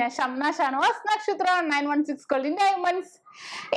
ഞാൻ ഷംന ഷാനവാസ്, നക്ഷത്ര 916 golden diamonds.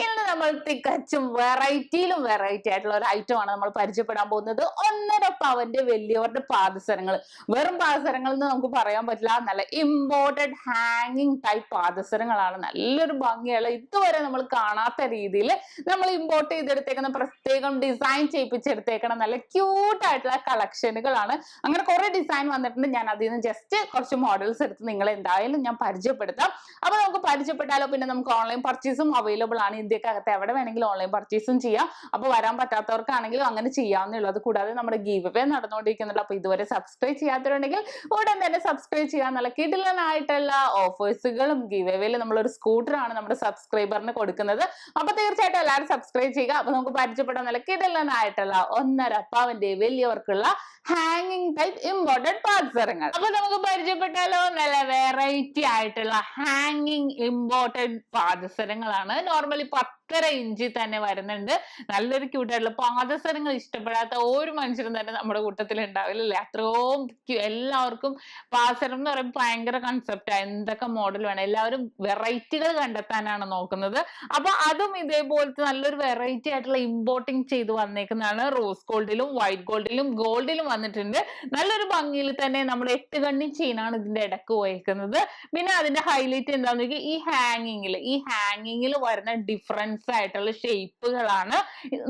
ഇന്ന് നമ്മൾ തികച്ചും വെറൈറ്റിയിലും വെറൈറ്റി ആയിട്ടുള്ള ഒരു ഐറ്റം ആണ് നമ്മൾ പരിചയപ്പെടാൻ പോകുന്നത്. 1.5 പവന്റെ വലിയവരുടെ പാദസരങ്ങൾ. വെറും പാദസരങ്ങൾ എന്ന് നമുക്ക് പറയാൻ പറ്റില്ല, നല്ല ഇമ്പോർട്ടഡ് ഹാങ്ങിങ് ടൈപ്പ് പാദസരങ്ങളാണ്. നല്ലൊരു ഭംഗിയുള്ള, ഇതുവരെ നമ്മൾ കാണാത്ത രീതിയിൽ നമ്മൾ ഇമ്പോർട്ട് ചെയ്തെടുത്തേക്കുന്ന, പ്രത്യേകം ഡിസൈൻ ചെയ്യിപ്പിച്ചെടുത്തേക്കുന്ന നല്ല ക്യൂട്ട് ആയിട്ടുള്ള കളക്ഷനുകളാണ്. അങ്ങനെ കുറെ ഡിസൈൻ വന്നിട്ടുണ്ട്. ഞാൻ അതിൽ നിന്ന് ജസ്റ്റ് കുറച്ച് മോഡൽസ് എടുത്ത് നിങ്ങളെ എന്തായാലും ഞാൻ പരിചയപ്പെടുത്താം. അപ്പൊ നമുക്ക് പരിചയപ്പെട്ടാലോ. പിന്നെ നമുക്ക് ഓൺലൈൻ പർച്ചേസും അവൈലബിൾ ആണ്. ഇന്ത്യക്കകത്ത് എവിടെ വേണമെങ്കിലും ഓൺലൈൻ പർച്ചേസും ചെയ്യാം. അപ്പൊ വരാൻ പറ്റാത്തവർക്കാണെങ്കിലും അങ്ങനെ ചെയ്യാവുന്നുള്ളത്. കൂടാതെ നമ്മുടെ ഗീവ് അവേ നടന്നുകൊണ്ടിരിക്കുന്നുണ്ട്. അപ്പൊ ഇതുവരെ സബ്സ്ക്രൈബ് ചെയ്യാത്തവരുണ്ടെങ്കിൽ ഉടൻ തന്നെ സബ്സ്ക്രൈബ് ചെയ്യാൻ. നല്ല കിടിലനായിട്ടുള്ള ഓഫേഴ്സുകളും ഗീവ് അവേയിൽ നമ്മളൊരു സ്കൂട്ടറാണ് നമ്മുടെ സബ്സ്ക്രൈബറിന് കൊടുക്കുന്നത്. അപ്പൊ തീർച്ചയായിട്ടും എല്ലാവരും സബ്സ്ക്രൈബ് ചെയ്യുക. അപ്പൊ നമുക്ക് പരിചയപ്പെടാൻ നല്ല കിടിലനായിട്ടുള്ള 1.5 പവന്റെ വലിയവർക്കുള്ള ഹാങ്ങിങ് ടൈപ്പ് ഇമ്പോർട്ടഡ് പാദസരങ്ങൾ. അപ്പൊ നമുക്ക് പരിചയപ്പെട്ടാലോ. നല്ല വെറൈറ്റി ആയിട്ടുള്ള ഹാങ്ങിങ് ഇമ്പോർട്ടഡ് പാദസരങ്ങളാണ്. നോർമലി 10.5 ഇഞ്ച് തന്നെ വരുന്നുണ്ട്. നല്ലൊരു ക്യൂട്ടായിട്ടുള്ള പാദസരങ്ങൾ ഇഷ്ടപ്പെടാത്ത ഒരു മനുഷ്യരും തന്നെ നമ്മുടെ കൂട്ടത്തിൽ ഉണ്ടാവില്ലല്ലേ. അത്രയും എല്ലാവർക്കും പാദസരം എന്ന് പറയുമ്പോൾ ഭയങ്കര കൺസെപ്റ്റാണ്. എന്തൊക്കെ മോഡൽ വേണം, എല്ലാവരും വെറൈറ്റികൾ കണ്ടെത്താനാണ് നോക്കുന്നത്. അപ്പൊ അതും ഇതേപോലത്തെ നല്ലൊരു വെറൈറ്റി ആയിട്ടുള്ള ഇമ്പോർട്ടിങ് ചെയ്ത് വന്നേക്കുന്നതാണ്. റോസ് ഗോൾഡിലും വൈറ്റ് ഗോൾഡിലും ഗോൾഡിലും വന്നിട്ടുണ്ട്. നല്ലൊരു ഭംഗിയിൽ തന്നെ നമ്മുടെ 8 കണ്ണി ചെയിനാണ് ഇതിന്റെ ഇടക്ക് പോയേക്കുന്നത്. പിന്നെ അതിന്റെ ഹൈലൈറ്റ് എന്താന്ന് വെച്ചാൽ ഈ ഹാങ്ങിങ്ങിൽ വരുന്ന ഡിഫറൻസ് ആയിട്ടുള്ള ഷേപ്പുകളാണ്.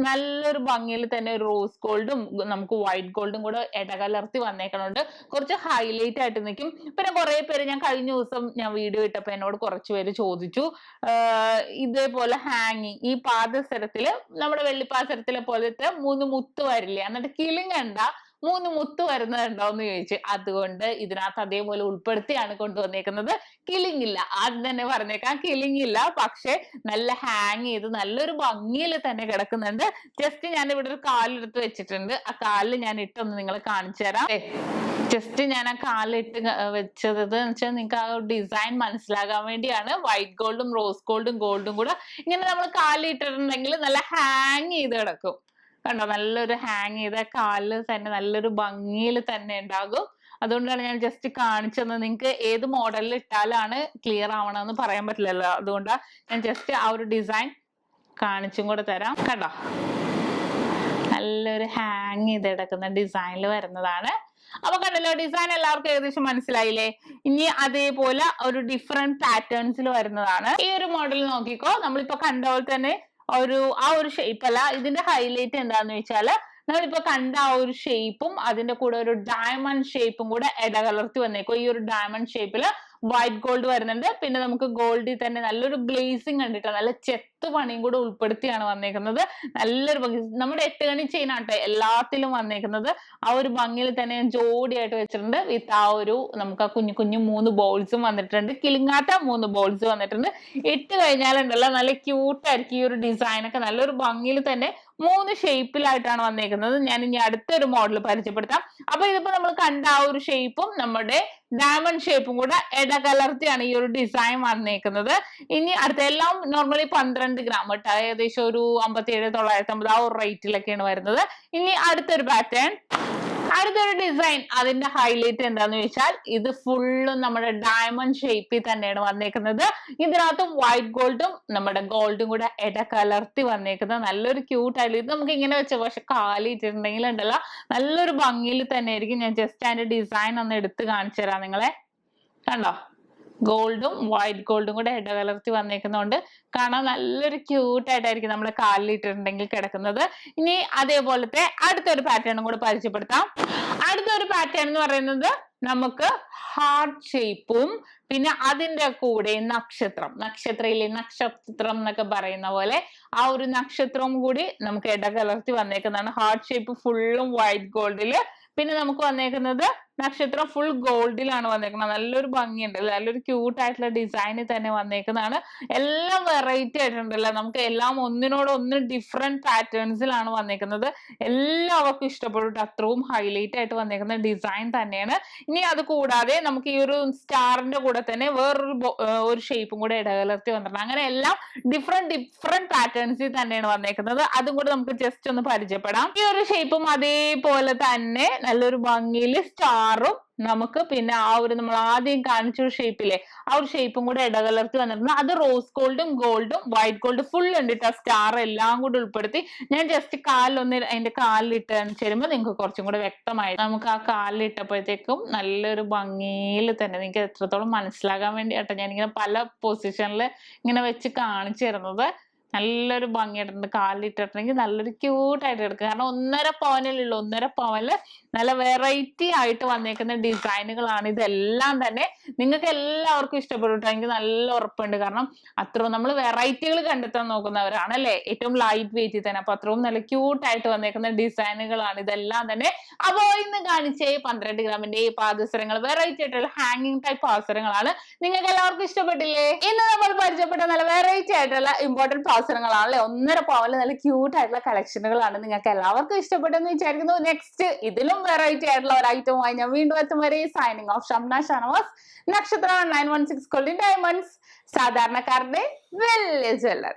നല്ലൊരു ഭംഗിയിൽ തന്നെ റോസ് ഗോൾഡും നമുക്ക് വൈറ്റ് ഗോൾഡും കൂടെ ഇടകലർത്തി വന്നേക്കണോണ്ട് കുറച്ച് ഹൈലൈറ്റ് ആയിട്ട് നിൽക്കും. പിന്നെ കുറെ പേര്, ഞാൻ കഴിഞ്ഞ ദിവസം ഞാൻ വീഡിയോ ഇട്ടപ്പോ എന്നോട് കുറച്ച് പേര് ചോദിച്ചു, ഇതേപോലെ ഹാങ്ങിങ് ഈ പാദസരത്തില് നമ്മുടെ വെള്ളിപ്പാദസരത്തിലെ പോലത്തെ 3 മുത്ത് വരില്ലേ, എന്നിട്ട് കിളിങ്ങണ്ട 3 മുത്ത് വരുന്നതുണ്ടോന്ന് ചോദിച്ചു. അതുകൊണ്ട് ഇതിനകത്ത് അതേപോലെ ഉൾപ്പെടുത്തിയാണ് കൊണ്ടുവന്നേക്കുന്നത്. കിളിങ്ങില്ല, ആദ്യം തന്നെ പറഞ്ഞേക്കാം, കിളിങ്ങില്ല. പക്ഷെ നല്ല ഹാങ് ചെയ്ത് നല്ലൊരു ഭംഗിയിൽ തന്നെ കിടക്കുന്നുണ്ട്. ജസ്റ്റ് ഞാൻ ഇവിടെ ഒരു കാലെടുത്ത് വെച്ചിട്ടുണ്ട്. ആ കാലിൽ ഞാൻ ഇട്ടൊന്ന് നിങ്ങളെ കാണിച്ചു തരാം. ജസ്റ്റ് ഞാൻ ആ കാലിട്ട് വെച്ചത് വെച്ചാൽ നിങ്ങൾക്ക് ആ ഡിസൈൻ മനസ്സിലാകാൻ വേണ്ടിയാണ്. വൈറ്റ് ഗോൾഡും റോസ് ഗോൾഡും ഗോൾഡും കൂടെ ഇങ്ങനെ നമ്മൾ കാലിട്ടിട്ടുണ്ടെങ്കിൽ നല്ല ഹാങ് ചെയ്ത് കിടക്കും. കണ്ടോ, നല്ലൊരു ഹാങ് ചെയ്ത കാലിൽ തന്നെ നല്ലൊരു ഭംഗിയിൽ തന്നെ ഉണ്ടാകും. അതുകൊണ്ടാണ് ഞാൻ ജസ്റ്റ് കാണിച്ചത്. നിങ്ങൾക്ക് ഏത് മോഡലിൽ ഇട്ടാലാണ് ക്ലിയർ ആവണമെന്ന് പറയാൻ പറ്റില്ലല്ലോ. അതുകൊണ്ടാണ് ഞാൻ ജസ്റ്റ് ആ ഒരു ഡിസൈൻ കാണിച്ചും കൂടെ തരാം. കണ്ടോ, നല്ലൊരു ഹാങ് ചെയ്ത് കിടക്കുന്ന ഡിസൈനിൽ വരുന്നതാണ്. അപ്പൊ കണ്ടല്ലോ, ഡിസൈൻ എല്ലാവർക്കും ഏകദേശം മനസ്സിലായില്ലേ. ഇനി അതേപോലെ ഒരു ഡിഫറെന്റ് പാറ്റേൺസിൽ വരുന്നതാണ്. ഈ ഒരു മോഡൽ നോക്കിക്കോ. നമ്മളിപ്പോ കണ്ട പോലെ തന്നെ ആ ഒരു ഷേപ്പ് അല്ല. ഇതിന്റെ ഹൈലൈറ്റ് എന്താന്ന് വെച്ചാല് നമ്മളിപ്പോ കണ്ട ആ ഒരു ഷേപ്പും അതിന്റെ കൂടെ ഒരു ഡയമണ്ട് ഷേപ്പും കൂടെ ഇടകലർത്തി വന്നേക്കോ. ഈ ഒരു ഡയമണ്ട് ഷേപ്പില് വൈറ്റ് ഗോൾഡ് വരുന്നുണ്ട്. പിന്നെ നമുക്ക് ഗോൾഡിൽ തന്നെ നല്ലൊരു ഗ്ലേസിങ് കണ്ടിട്ട് നല്ല ചെത്ത് പണിയും കൂടെ ഉൾപ്പെടുത്തിയാണ് വന്നേക്കുന്നത്. നല്ലൊരു ഭംഗി. നമ്മുടെ 8 കണി ചെയിൻ ആട്ടെ എല്ലാത്തിലും വന്നേക്കുന്നത്. ആ ഒരു ഭംഗിയിൽ തന്നെ ജോഡിയായിട്ട് വെച്ചിട്ടുണ്ട്. വിത്ത് ആ ഒരു നമുക്ക് ആ കുഞ്ഞു കുഞ്ഞു 3 ബോൾസും വന്നിട്ടുണ്ട്. കിളിങ്ങാത്ത 3 ബോൾസ് വന്നിട്ടുണ്ട്. ഇട്ട് കഴിഞ്ഞാലുണ്ടല്ലോ നല്ല ക്യൂട്ടായിരിക്കും. ഈ ഒരു ഡിസൈനൊക്കെ നല്ലൊരു ഭംഗിയിൽ തന്നെ 3 ഷേപ്പിലായിട്ടാണ് വന്നേക്കുന്നത്. ഞാൻ ഇനി അടുത്തൊരു മോഡൽ പരിചയപ്പെടുത്താം. അപ്പൊ ഇതിപ്പോ നമ്മൾ കണ്ട ആ ഒരു ഷേപ്പും നമ്മുടെ ഡയമണ്ട് ഷേപ്പും കൂടെ ഇടകലർത്തിയാണ് ഈ ഒരു ഡിസൈൻ വന്നേക്കുന്നത്. ഇനി അടുത്ത എല്ലാം നോർമലി 12 ഗ്രാം കേട്ടോ, ഏകദേശം ഒരു 57,950 ആ ഒരു റേറ്റിലൊക്കെയാണ് വരുന്നത്. ഇനി അടുത്തൊരു പാറ്റേൺ, അടുത്തൊരു ഡിസൈൻ. അതിന്റെ ഹൈലൈറ്റ് എന്താന്ന് ചോദിച്ചാൽ ഇത് ഫുള്ളും നമ്മുടെ ഡയമണ്ട് ഷേപ്പിൽ തന്നെയാണ് വന്നേക്കുന്നത്. ഇതിനകത്ത് വൈറ്റ് ഗോൾഡും നമ്മുടെ ഗോൾഡും കൂടെ ഇടകലർത്തി വന്നേക്കുന്നത്. നല്ലൊരു ക്യൂട്ടായിട്ട് ഇത് നമുക്ക് ഇങ്ങനെ വെച്ച, പക്ഷെ കാലിട്ടുണ്ടെങ്കിൽ ഉണ്ടല്ലോ നല്ലൊരു ഭംഗിയിൽ തന്നെ ആയിരിക്കും. ഞാൻ ജസ്റ്റ് അതിന്റെ ഡിസൈൻ ഒന്ന് എടുത്ത് കാണിച്ചു തരാം നിങ്ങളെ. കണ്ടോ, ഗോൾഡും വൈറ്റ് ഗോൾഡും കൂടെ ഇടകലർത്തി വന്നേക്കുന്നതുകൊണ്ട് കാണാൻ നല്ലൊരു ക്യൂട്ടായിട്ടായിരിക്കും നമ്മുടെ കാലിലിട്ടിട്ടുണ്ടെങ്കിൽ കിടക്കുന്നത്. ഇനി അതേപോലത്തെ അടുത്തൊരു പാറ്റേണും കൂടെ പരിചയപ്പെടുത്താം. അടുത്തൊരു പാറ്റേൺ എന്ന് പറയുന്നത് നമുക്ക് ഹാർട്ട് ഷേപ്പും പിന്നെ അതിന്റെ കൂടെ നക്ഷത്രയിലെ നക്ഷത്രം എന്നൊക്കെ പറയുന്ന പോലെ ആ ഒരു നക്ഷത്രവും കൂടി നമുക്ക് ഇടകലർത്തി വന്നേക്കുന്നതാണ്. ഹാർട്ട് ഷേപ്പ് ഫുള്ളും വൈറ്റ് ഗോൾഡില്, പിന്നെ നമുക്ക് വന്നേക്കുന്നത് നക്ഷത്രം ഫുൾ ഗോൾഡിലാണ് വന്നേക്കുന്നത്. നല്ലൊരു ഭംഗിയുണ്ട്, നല്ലൊരു ക്യൂട്ടായിട്ടുള്ള ഡിസൈനിൽ തന്നെ വന്നേക്കുന്നതാണ്. എല്ലാം വെറൈറ്റി ആയിട്ടുണ്ടല്ലോ. നമുക്ക് എല്ലാം ഒന്നിനോടൊന്ന് ഡിഫറെന്റ് പാറ്റേൺസിലാണ് വന്നേക്കുന്നത്. എല്ലാവർക്കും ഇഷ്ടപ്പെട്ടു. അത്രയും ഹൈലൈറ്റ് ആയിട്ട് വന്നേക്കുന്ന ഡിസൈൻ തന്നെയാണ്. ഇനി അത് കൂടാതെ നമുക്ക് ഈ ഒരു സ്റ്റാറിന്റെ കൂടെ തന്നെ വേറൊരു ഷേപ്പും കൂടെ ഇടകലർത്തി വന്നിട്ടുണ്ട്. അങ്ങനെ എല്ലാം ഡിഫറെന്റ് പാറ്റേൺസിൽ തന്നെയാണ് വന്നേക്കുന്നത്. അതും കൂടെ നമുക്ക് ജസ്റ്റ് ഒന്ന് പരിചയപ്പെടാം. ഈ ഒരു ഷേപ്പും അതേപോലെ തന്നെ നല്ലൊരു ഭംഗിയിൽ സ്റ്റാർ സ്റ്റാറും നമുക്ക് പിന്നെ ആ ഒരു നമ്മൾ ആദ്യം കാണിച്ച ഒരു ഷേപ്പിലെ ആ ഒരു ഷേപ്പും കൂടെ ഇടകലർത്തി വന്നിട്ടുണ്ട്. അത് റോസ് ഗോൾഡും വൈറ്റ് ഗോൾഡ് ഫുൾ ഉണ്ട് ആ സ്റ്റാർ എല്ലാം കൂടി ഉൾപ്പെടുത്തി. ഞാൻ ജസ്റ്റ് കാലിലൊന്ന് അതിന്റെ കാലിലിട്ട് കാണിച്ചു തരുമ്പോൾ നിങ്ങൾക്ക് കുറച്ചും കൂടെ വ്യക്തമായി. നമുക്ക് ആ കാലിലിട്ടപ്പോഴത്തേക്കും നല്ലൊരു ഭംഗിയിൽ തന്നെ നിങ്ങൾക്ക് എത്രത്തോളം മനസ്സിലാകാൻ വേണ്ടിയാട്ടോ ഞാനിങ്ങനെ പല പൊസിഷനിൽ ഇങ്ങനെ വെച്ച് കാണിച്ചു തരുന്നത്. നല്ലൊരു ഭംഗിയായിട്ടുണ്ട്. കാലിലിട്ടിട്ടുണ്ടെങ്കിൽ നല്ലൊരു ക്യൂട്ടായിട്ട് എടുക്കുക. കാരണം 1.5 പവനിലുള്ള 1.5 പവനില് നല്ല വെറൈറ്റി ആയിട്ട് വന്നേക്കുന്ന ഡിസൈനുകളാണ് ഇതെല്ലാം തന്നെ. നിങ്ങൾക്ക് എല്ലാവർക്കും ഇഷ്ടപ്പെട്ടു. എനിക്ക് നല്ല ഉറപ്പുണ്ട്. കാരണം അത്രയും നമ്മൾ വെറൈറ്റികൾ കണ്ടെത്താൻ നോക്കുന്നവരാണ് അല്ലെ, ഏറ്റവും ലൈറ്റ് വെയിറ്റിൽ തന്നെ. അപ്പൊ അത്രയും നല്ല ക്യൂട്ടായിട്ട് വന്നേക്കുന്ന ഡിസൈനുകളാണ് ഇതെല്ലാം തന്നെ. അപ്പോ ഇന്ന് കാണിച്ച 12 ഗ്രാമിന്റെ ഈ പാദസരങ്ങൾ വെറൈറ്റി ആയിട്ടുള്ള ഹാങ്ങിങ് ടൈപ്പ് പാദസരങ്ങളാണ്. നിങ്ങൾക്ക് എല്ലാവർക്കും ഇഷ്ടപ്പെട്ടില്ലേ? ഇന്ന് നമ്മൾ പരിചയപ്പെട്ട നല്ല വെറൈറ്റി ആയിട്ടുള്ള ഇമ്പോർട്ടന്റ് പാദസരങ്ങളാണല്ലേ. 1.5 പവനിൽ നല്ല ക്യൂട്ട് ആയിട്ടുള്ള കളക്ഷനുകളാണ്. നിങ്ങൾക്ക് എല്ലാവർക്കും ഇഷ്ടപ്പെട്ടെന്ന് വിചാരിക്കുന്നു. നെക്സ്റ്റ് ഇതിലും വെറൈറ്റി ആയിട്ടുള്ള ഒരു ഐറ്റവുമായി ഞാൻ വീണ്ടും എത്തും വരെ സൈനിങ് ഓഫ്. ഷംന ഷാനവാസ്, നക്ഷത്ര 916 ഗോൾഡൻ ഡയമണ്ട്സ്, സാധാരണക്കാരുടെ വലിയ ജ്വല്ലറി.